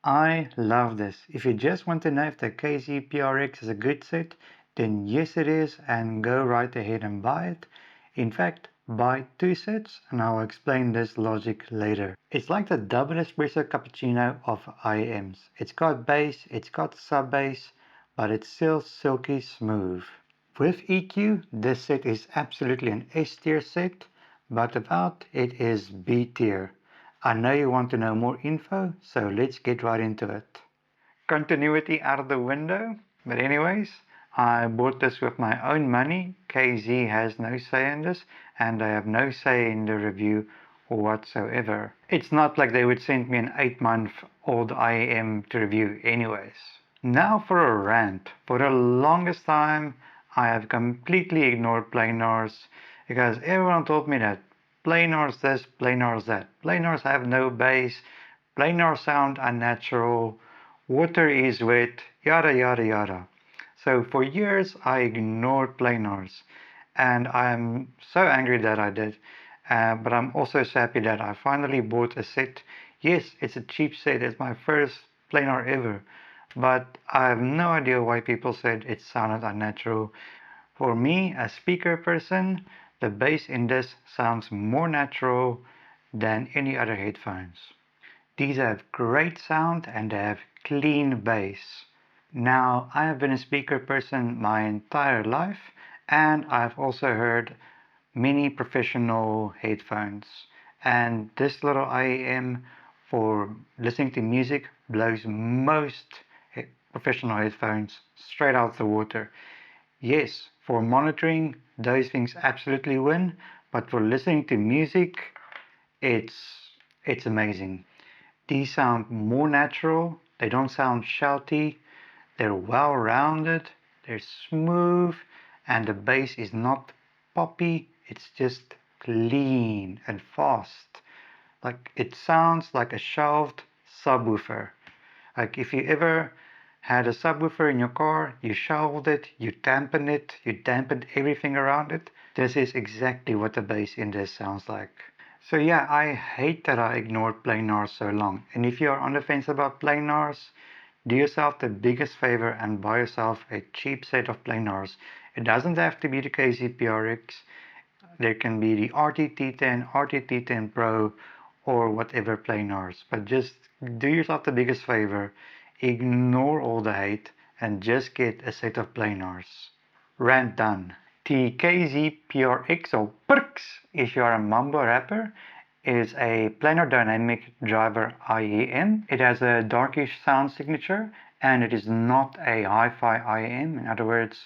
I love this. If you just want to know if the KZ PRX is a good set, then yes it is, and go right ahead and buy it. In fact, buy 2 sets and I'll explain this logic later. It's like the double espresso cappuccino of IEMs. It's got bass, it's got sub bass, but it's still silky smooth. With EQ, this set is absolutely an S tier set, but without it is B tier. I know you want to know more info, so let's get right into it. Continuity out of the window, but anyways, I bought this with my own money. KZ has no say in this, and I have no say in the review whatsoever. It's not like they would send me an 8-month-old IEM to review anyways. Now for a rant. For the longest time, I have completely ignored planars because everyone told me that planars this, planars that. Planars have no bass, planars sound unnatural, water is wet, yada yada yada. So for years I ignored planars, and I'm so angry that I did. But I'm also so happy that I finally bought a set. Yes, it's a cheap set, it's my first planar ever. But I have no idea why people said it sounded unnatural. For me, a speaker person, the bass in this sounds more natural than any other headphones. These have great sound and they have clean bass. Now, I have been a speaker person my entire life, and I've also heard many professional headphones. And this little IEM for listening to music blows most professional headphones straight out the water. Yes, for monitoring, those things absolutely win, but for listening to music, it's amazing. These sound more natural, they don't sound shouty, they're well rounded, they're smooth, and the bass is not poppy, it's just clean and fast. Like it sounds like a shelved subwoofer. Like if you ever had a subwoofer in your car, you shelved it, you dampened everything around it. This is exactly what the bass in this sounds like. So yeah, I hate that I ignored planars so long. And if you are on the fence about planars, do yourself the biggest favor and buy yourself a cheap set of planars. It doesn't have to be the KZ PRX. There can be the RT-T10, RT-T10 Pro, or whatever planars. But just do yourself the biggest favor. Ignore all the hate and just get a set of planars. Rant done. The KZ PRX or purx, if you are a mumble rapper, is a planar dynamic driver IEM. It has a darkish sound signature and it is not a hi-fi IEM. In other words,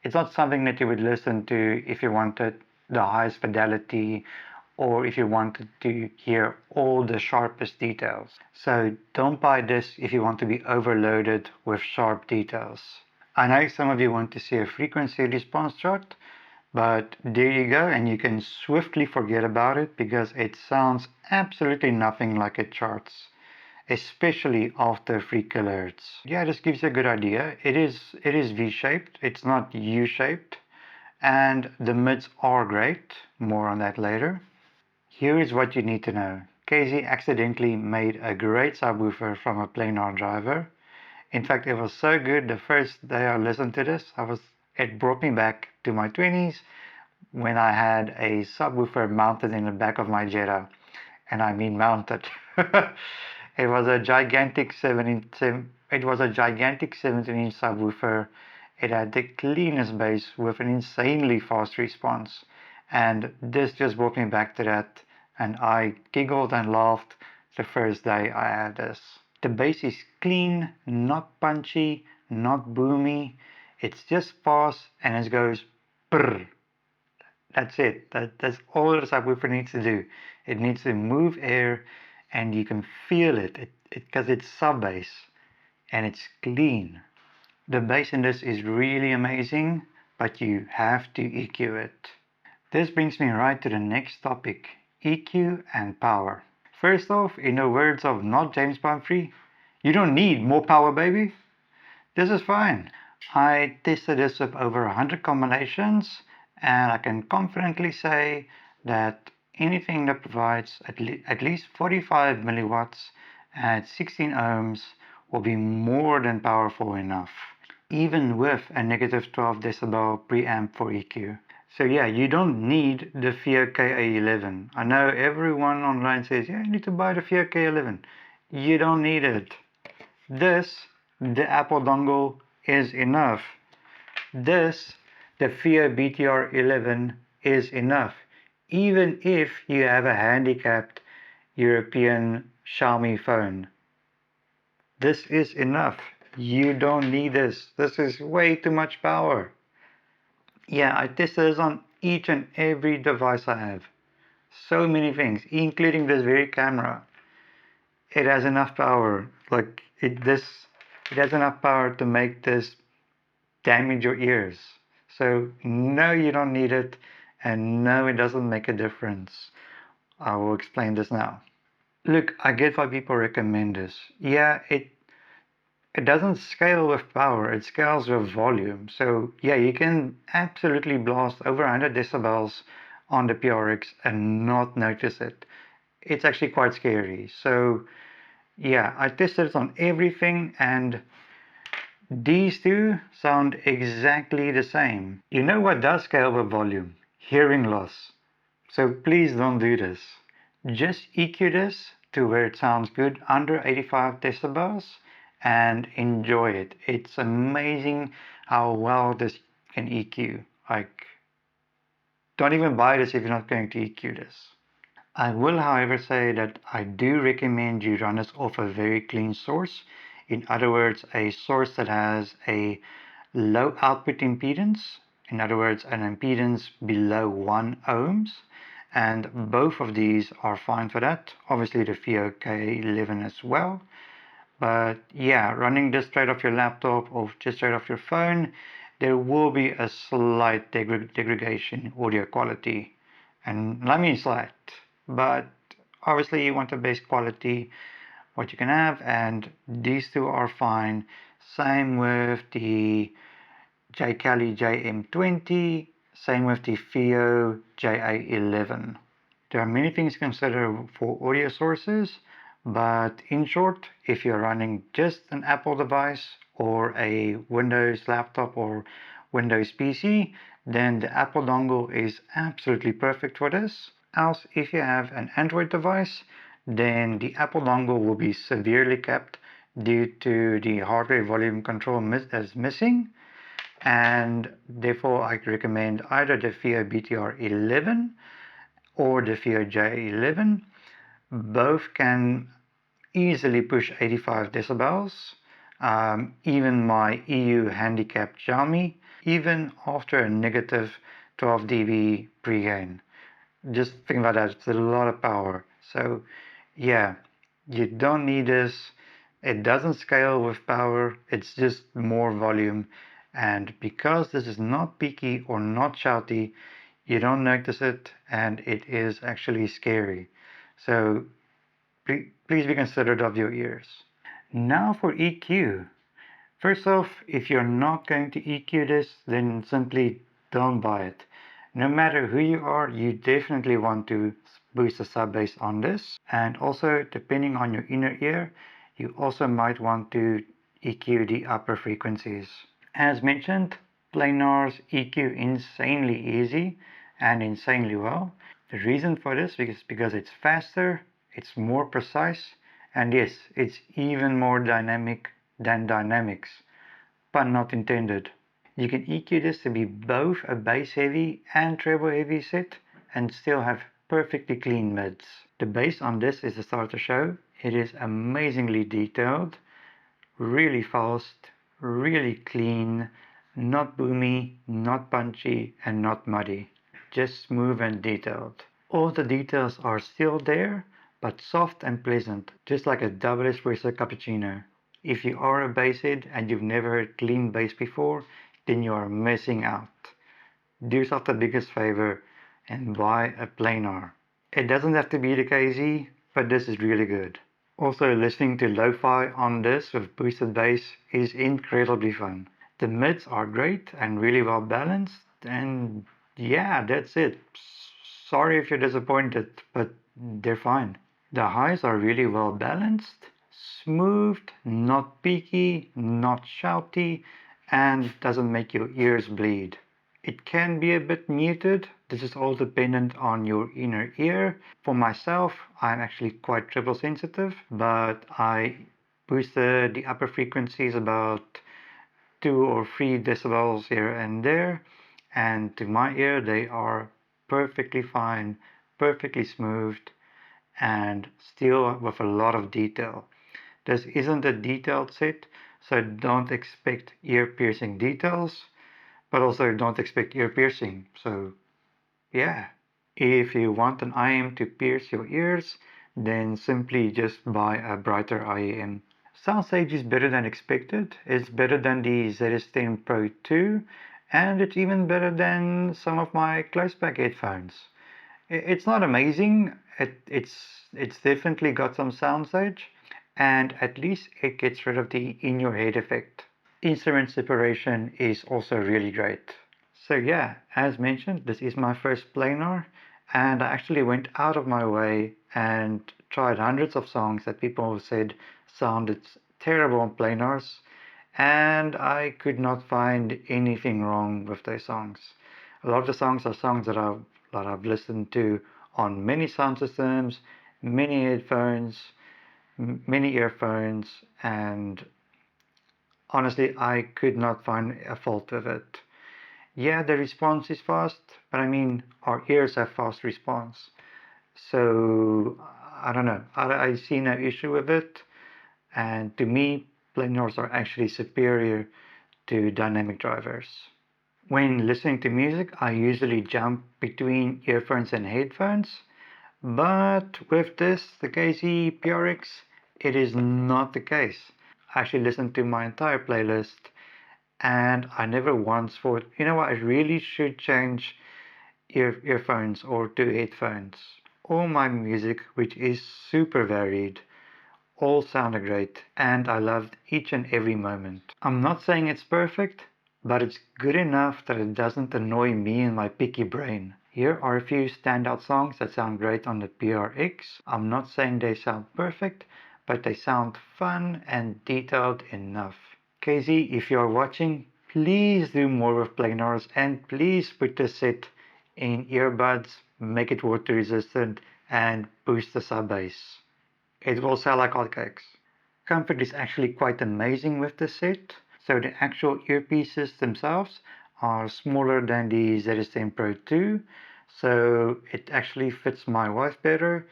it's not something that you would listen to if you wanted the highest fidelity or if you wanted to hear all the sharpest details. So don't buy this if you want to be overloaded with sharp details. I know some of you want to see a frequency response chart, but there you go, and you can swiftly forget about it because it sounds absolutely nothing like it charts, especially after 3 kHz. Yeah, this gives you a good idea. It is V-shaped, it's not U-shaped, and the mids are great. More on that later. Here is what you need to know. KZ accidentally made a great subwoofer from a planar driver. In fact, it was so good the first day I listened to this, it brought me back to my 20s when I had a subwoofer mounted in the back of my Jetta. And I mean mounted. It was a gigantic 17-inch subwoofer. It had the cleanest bass with an insanely fast response. And this just brought me back to that. And I giggled and laughed the first day I had this. The bass is clean, not punchy, not boomy. It's just fast and it goes brrr. That's it. That's all the subwoofer needs to do. It needs to move air and you can feel it because it's sub bass and it's clean. The bass in this is really amazing, but you have to EQ it. This brings me right to the next topic, EQ and power. First off, in the words of not James Pumphrey, you don't need more power, baby. This is fine. I tested this with over 100 combinations and I can confidently say that anything that provides at least 45 milliwatts at 16 ohms will be more than powerful enough, even with a negative 12 decibel preamp for EQ. So yeah, you don't need the FIA KA11. I know everyone online says, yeah, you need to buy the FIA K11. You don't need it. This, the Apple dongle, is enough. This, the FIA BTR11, is enough. Even if you have a handicapped European Xiaomi phone. This is enough. You don't need this. This is way too much power. Yeah, I tested this on each and every device I have. So many things, including this very camera. It has enough power. Like it has enough power to make this damage your ears. So no, you don't need it, and no, it doesn't make a difference. I will explain this now. Look, I get why people recommend this. Yeah, it doesn't scale with power, it scales with volume. So yeah, you can absolutely blast over 100 decibels on the PRX and not notice it. It's actually quite scary. So yeah, I tested it on everything and these two sound exactly the same. You know what does scale with volume? Hearing loss. So please don't do this. Just EQ this to where it sounds good under 85 decibels and enjoy it. It's amazing how well this can EQ. Like, don't even buy this if you're not going to EQ this. I will, however, say that I do recommend you run this off a very clean source. In other words, a source that has a low output impedance. In other words, an impedance below 1 ohms. And both of these are fine for that. Obviously the FIA K11 as well. But yeah, running this straight off your laptop or just straight off your phone, there will be a slight degradation in audio quality. And I mean slight, but obviously you want the best quality what you can have, and these two are fine. Same with the J-Cali JM20, same with the FIO JA11. There are many things to consider for audio sources, but in short, if you're running just an Apple device or a Windows laptop or Windows PC, then the Apple dongle is absolutely perfect for this. Else, if you have an Android device, then the Apple dongle will be severely capped due to the hardware volume control as missing, and therefore I recommend either the FIA BTR11 or the FIA J11. Both can easily push 85 decibels. Even my EU handicapped Xiaomi, even after a negative 12 dB pregain. Just think about that, it's a lot of power. So yeah, you don't need this. It doesn't scale with power, it's just more volume. And because this is not peaky or not shouty, you don't notice it, and it is actually scary. So please be considerate of your ears. Now for EQ. First off, if you're not going to EQ this, then simply don't buy it. No matter who you are, you definitely want to boost the sub bass on this. And also, depending on your inner ear, you also might want to EQ the upper frequencies. As mentioned, Planar's EQ insanely easy and insanely well. The reason for this is because it's faster, it's more precise, and yes, it's even more dynamic than dynamics. Pun not intended. You can EQ this to be both a bass heavy and treble heavy set and still have perfectly clean mids. The bass on this is the star of the show. It is amazingly detailed, really fast, really clean, not boomy, not punchy, and not muddy. Just smooth and detailed. All the details are still there, but soft and pleasant, just like a double espresso cappuccino. If you are a basshead and you've never heard clean bass before, then you are missing out. Do yourself the biggest favor and buy a Planar. It doesn't have to be the KZ, but this is really good. Also, listening to lo-fi on this with boosted bass is incredibly fun. The mids are great and really well balanced, and yeah, that's it. Sorry if you're disappointed, but they're fine. The highs are really well balanced, smooth, not peaky, not shouty, and doesn't make your ears bleed. It can be a bit muted. This is all dependent on your inner ear. For myself, I'm actually quite treble sensitive, but I boosted the upper frequencies about 2 or 3 decibels here and there, and to my ear they are perfectly fine, perfectly smooth, and still with a lot of detail. This isn't a detailed set, so don't expect ear piercing details, but also don't expect ear piercing. So yeah, if you want an IEM to pierce your ears, then simply just buy a brighter IEM. Soundstage is better than expected. It's better than the ZS10 Pro 2, and it's even better than some of my close-back headphones. It's not amazing. It's definitely got some Soundstage, and at least it gets rid of the in-your-head effect. Instrument separation is also really great. So yeah, as mentioned, this is my first Planar, and I actually went out of my way and tried hundreds of songs that people said sounded terrible on Planars, and I could not find anything wrong with those songs. A lot of the songs are songs that I've listened to on many sound systems, many headphones, many earphones, and honestly, I could not find a fault with it. Yeah, the response is fast, but I mean, our ears have fast response. So, I don't know. I see no issue with it. And to me, planars are actually superior to dynamic drivers. When listening to music, I usually jump between earphones and headphones. But with this, the KZ PRX, it is not the case. I actually listen to my entire playlist, and I never once thought, you know what, I really should change earphones or to headphones. All my music, which is super varied, all sounded great, and I loved each and every moment. I'm not saying it's perfect, but it's good enough that it doesn't annoy me and my picky brain. Here are a few standout songs that sound great on the PRX. I'm not saying they sound perfect, but they sound fun and detailed enough. KZ, if you're watching, please do more with planars, and please put the set in earbuds, make it water resistant, and boost the sub bass. It will sell like hotcakes. Comfort is actually quite amazing with the set. So the actual earpieces themselves are smaller than the ZS10 Pro 2. So it actually fits my wife better,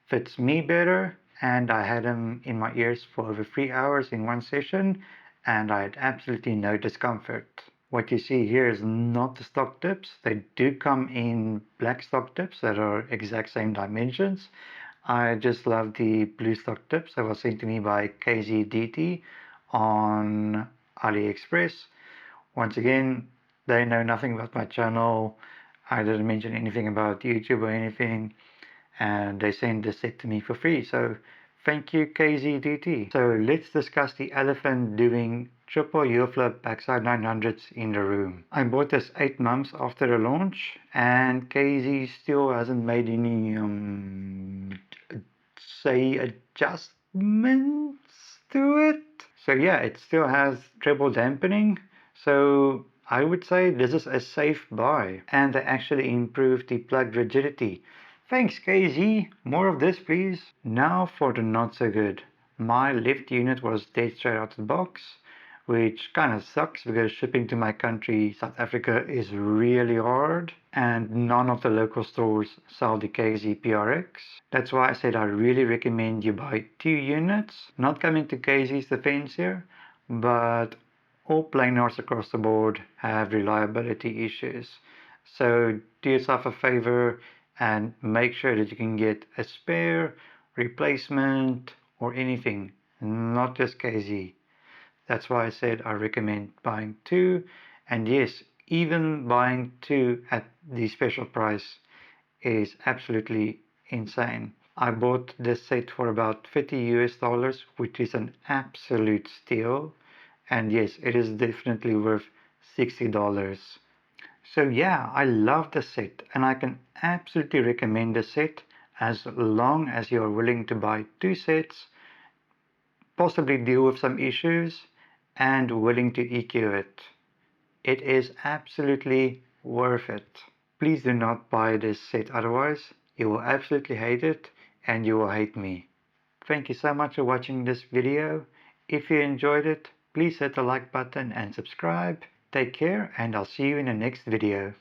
fits me better, and I had them in my ears for over 3 hours in one session, and I had absolutely no discomfort. What you see here is not the stock tips. They do come in black stock tips that are exact same dimensions. I just love the blue stock tips that was sent to me by KZ on AliExpress. Once again, they know nothing about my channel. I didn't mention anything about YouTube or anything, and they sent the set to me for free. So thank you, KZ. So let's discuss the elephant doing triple heel flip backside 900s in the room. I bought this 8 months after the launch, and KZ still hasn't made any say adjustments to it. So yeah, it still has treble dampening. So I would say this is a safe buy, and they actually improved the plug rigidity. Thanks KZ, more of this please. Now for the not so good. My left unit was dead straight out of the box, which kind of sucks because shipping to my country, South Africa, is really hard, and none of the local stores sell the KZ PRX. That's why I said I really recommend you buy 2 units. Not coming to KZ's defense here, but all planars across the board have reliability issues. So do yourself a favor and make sure that you can get a spare, replacement, or anything, not just KZ. That's why I said I recommend buying 2, and yes, even buying 2 at the special price is absolutely insane. I bought this set for about $30 US, which is an absolute steal, and yes, it is definitely worth $60. So yeah, I love the set, and I can absolutely recommend the set as long as you're willing to buy 2 sets possibly deal with some issues, and willing to EQ it. It is absolutely worth it. Please do not buy this set, otherwise you will absolutely hate it and you will hate me. Thank you so much for watching this video. If you enjoyed it, please hit the like button and subscribe. Take care, and I'll see you in the next video.